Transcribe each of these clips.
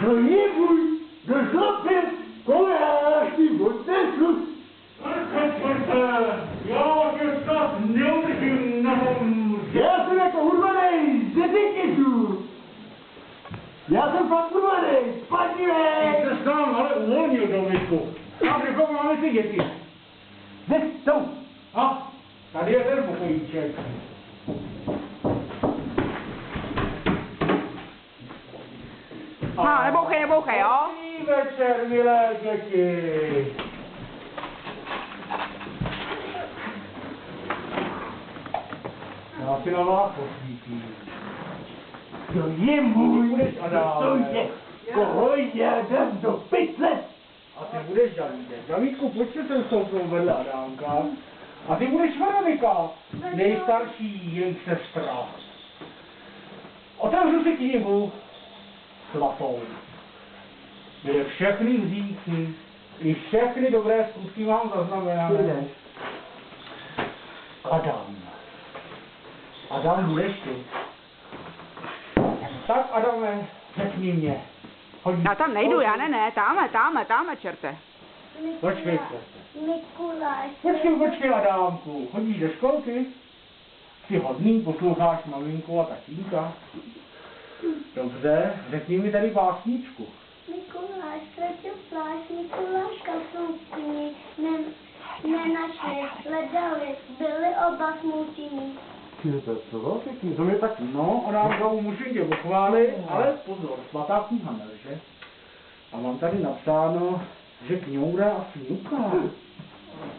To je můj chlapec, koláš ty odnesu. Já tě snad neudržím na tom. Já jsem jako urvanej ze řetězu. Já jsem fakt urvanej, spadivej. Ty se sám ale uvolnil, Domitku. A kde máme ty děti? Ze jsou. A tady je ten pokojíček. No, nebouchej, jo? Dobrý večer, milé děti. Já si na vás posvítím. To je můj, Adáme. to je. Koho já dám do pytle? A ty budeš Davídek. Davídku, pojď se sem stoupnout vedle Adámka. A ty budeš Veronika, nejstarší jejich sestra. Otevřu si knihu svatou, kde všechny hříchy i všechny dobré skutky mám zaznamenané. Adam budeš ty. Tak Adame, řekni mě. Já tam nejdu, já ne, tamhle, čerte. Počkej, Mikuláš. Počkej, Adámku. Chodíš do školky? Jsi hodný, posloucháš maminku a tatínka? Dobře, řekni mi tady básničku. Mikuláš, ztratil plášť, Mikuláška v soukyni, nenašli, hledali, byli oba smutní. To mě tak... No, Adámku, musím tě pochválit, ale pozor, svatá kniha nelže. A mám tady napsáno, že kňoura a sňuka.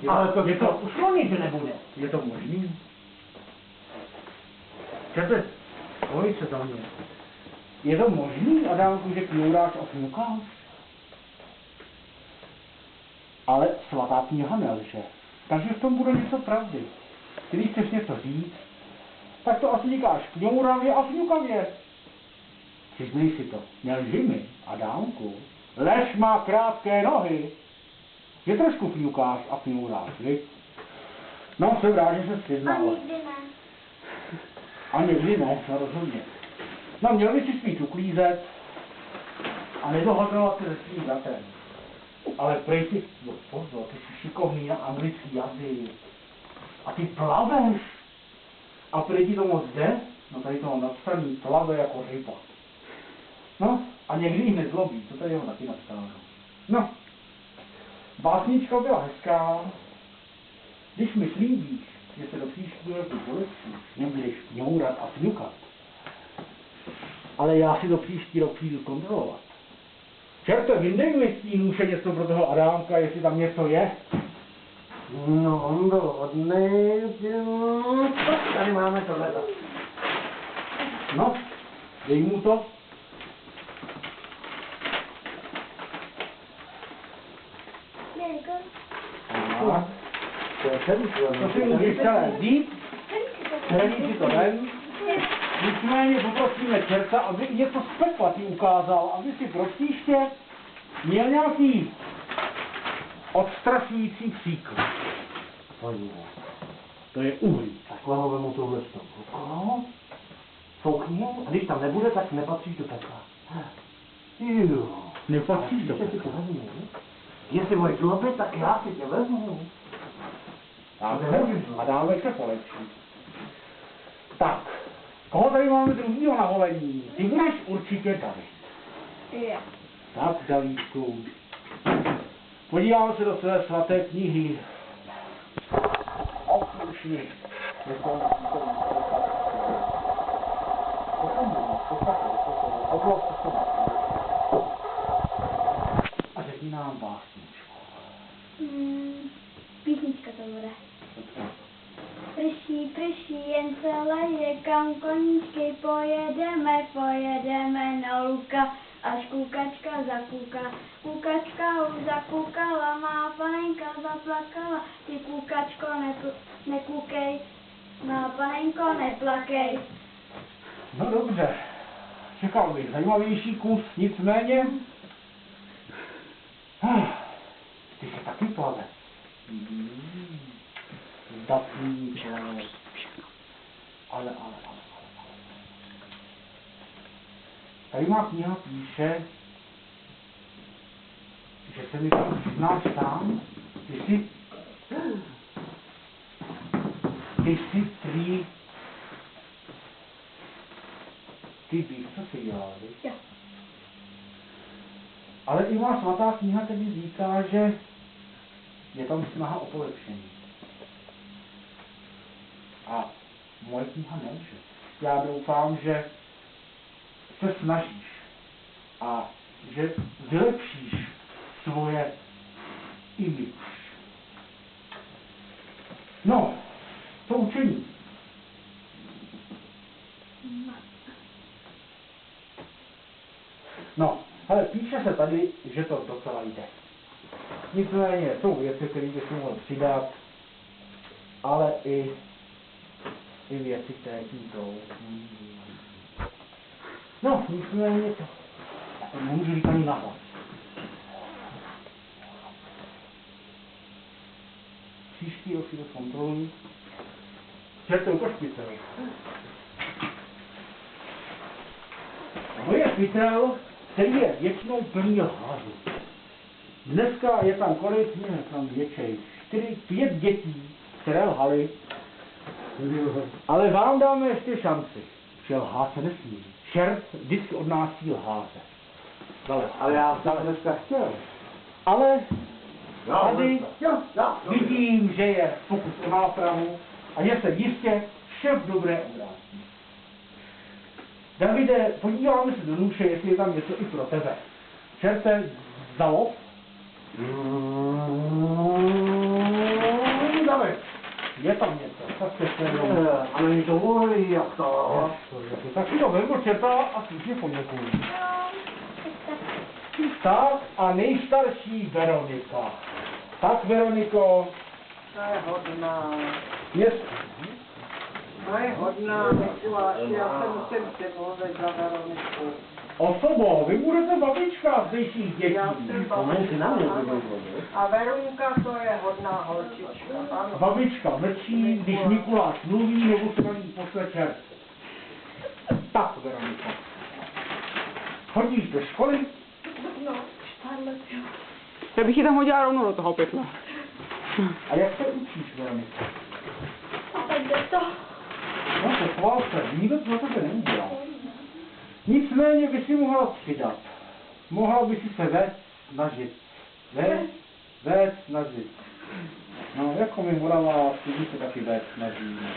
Ale to je to už loni, že nebude. Je to možný? Čete, pojď se za mě. Je to možný, Adámku, že kňouráš a sňukáš? Ale svatá kniha nelže. Takže v tom bude něco pravdy. Když chceš něco říct, tak to asi říkáš kňouravě a sňukavě. Přiznej si to. Nelži mi, Adámku. Lež má krátké nohy. Je trošku kňukáš a kňouráš, viď? No, jsem rád, že se A přiznal. nikdy ne. A někdy ne, no rozhodně. No, měl by si spíš uklízet a nedohadovat se se svým bratrem. Ale prej si, no pozor, ty jsi šikovný na anglický jazyk. A ty plaveš. A prej ti to moc jde? No tady to mám napsaný, plave jako ryba. No, a někdy jich nezlobí, to tady mám taky napsáno. No, básnička byla hezká. Když mi slíbíš, že se do příští roku polepší, nebudeš kňourat a fňukat. Ale já si do příští rok přijdu kontrolovat. Čerte, vyndej mi z té nůše něco pro toho Adámka, jestli tam něco je. No, on byl hodný. Tak tady máme tohle. No, dej mu to. Dělko. A, to si můžeš celé vzít, celý si to ven. Nicméně poprosíme čerta, aby něco z pekla ti ukázal, aby si pro příště měl nějaký odstrašující příklad. To je uhlí. Takhle ho vemu touhle stolu. Foukni, a když tam nebude, tak nepatříš do pekla. Jo. Nepatříš do Ještě si pekla. to vezmu. Jestli můj chlapec, tak já si tě vezmu. A dáme se polepší. Tak, koho tady máme druhýho na volení? Ty budeš určitě David. Jo. Tak, Davídku. Podíváme se do své svaté knihy. Okrušni. A řekni nám básničku. Písnička to bude. Prší, prší, jen se leje, kam koníčky pojedeme na luka, až kukačka zakuká. Kukačka už zakukala, má panenka zaplakala, ty kukačko nekukej, má panenko neplakej. No dobře, čekal bych zajímavější kus, nicméně... Ty se taky plavec. Zdatný plavec. Ale. Tady má kniha píše, že se mi tam přiznáš sám, ty jsi prý, ty víš, co jsi dělal, víš? Jo. Ale i má svatá kniha tedy říká, že je tam snaha o polepšení. A moje kniha nelže. Já doufám, že se snažíš a že vylepšíš svoje image. No, to učení. No, hele, píše se tady, že to docela jde. Nicméně jsou věci, které bych mohl přidat, ale i věci, které tím jsou. No, nicméně to nemůžu říct ani nahlas. Příští rok si to zkontroluji. Čerte, ukaž pytel. To je pytel, který je většinou plný lhářů. Dneska je tam kolik, ne, tam většej, 5 dětí, které lhaly, ale vám dáme ještě šanci, že lhát se nesmí. Čert vždycky odnáší lháře. Ale já jsem dneska chtěl. Ale tady Jo. vidím, že je pokus o nápravu a že se jistě vše v dobré obrátí. Davide, podíváme se do nůše, jestli je tam něco i pro tebe. Čerte, zalov. David, je tam něco, tak se jenom. A není to volí, jak to? Tak si to vezmu čerta a slušně poděkuji. Jo, tak. Tak a nejstarší Veronika. Tak Veroniko, To je hodná. To je hodná, Mikuláš. Já se musím přemluvit za Veroniku. Osobo, vy budete babička zdejších dětí. Já jsem babička, ano. A Veronka to je hodná holčička, ano. Babička mlčí, když Mikuláš mluví, nebo se na ní pošle čert. Tak, Veroniko. Chodíš do školy? No, 4 let, jo. To bych ji tam hodila rovnou do toho pytle. A jak se učíš, Veroniko? A tak jde to. No, pochvál se, nikdo to na tebe neudělal. Nicméně by si mohla přidat. Mohla by si se vést snažit. Vést snažit. No, jako my Moraváci, my se taky vést snažíme.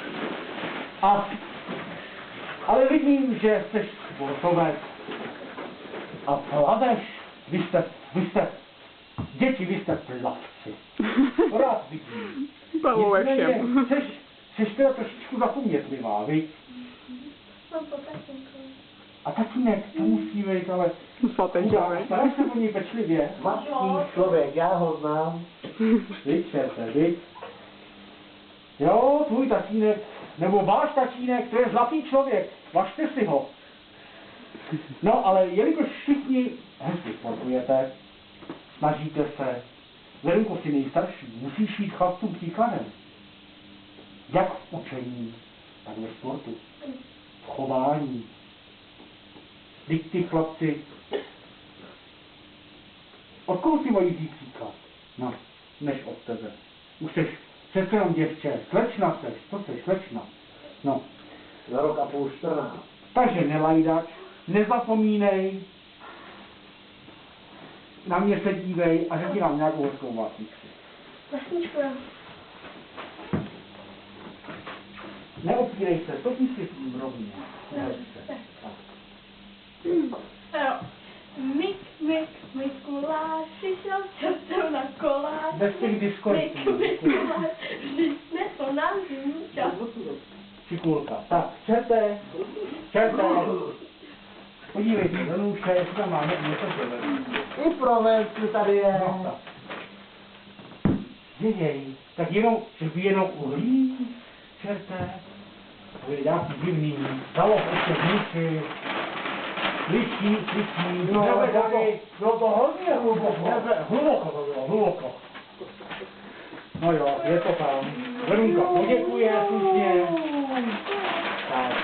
Ale vidím, že jsi sportovec. A plaveš. Vy jste, děti, vy jste plavci. To rád vidím. Plavu ve Nicméně, všem. Jsi teda trošičku zapomnětlivá, viď? Mám po tatínku. A tatínek, to musí být, ale Svatenčové. staráš se o něj pečlivě. Matský člověk, já ho znám. Viď, čerte, viď? Jo, tvůj tatínek, nebo váš tatínek, to je zlatý člověk, važte si ho. No, ale jelikož všichni hezky sportujete, snažíte se, Veronko, si nejstarší, musíš jít chlapcům příkladem. Jak v učení, tak ve sportu, v chování. Vždyť ty chlapci, od koho si mají vzít příklad? No, než od tebe. Už seš přece jenom děvče, slečna seš, co seš, slečna? No. Za rok a půl 14. Takže nelajdač, nezapomínej, na mě se dívej a řekni nám nějakou hezkou básničku. Vlastničku, jo. Neopírej se, to si tím rovně. Jo. Mikuláš přišel čertem na koláč. Bez těch diskortů. Mikuláš vždyť nesl nám zimní čas. Šikulka. Tak, čerte. Podívejte, do nůžka, jestli tam máme něco severní. I pro Vencu tady je. No, tak. Děděj, tak jenom uhlí, čerte. To je nějaký divný, dalo ještě vnitři. Slyší, No, nebe tady, bylo to hodně hluboko. No jo, je to tam. Verunka poděkuje slušně. Tak.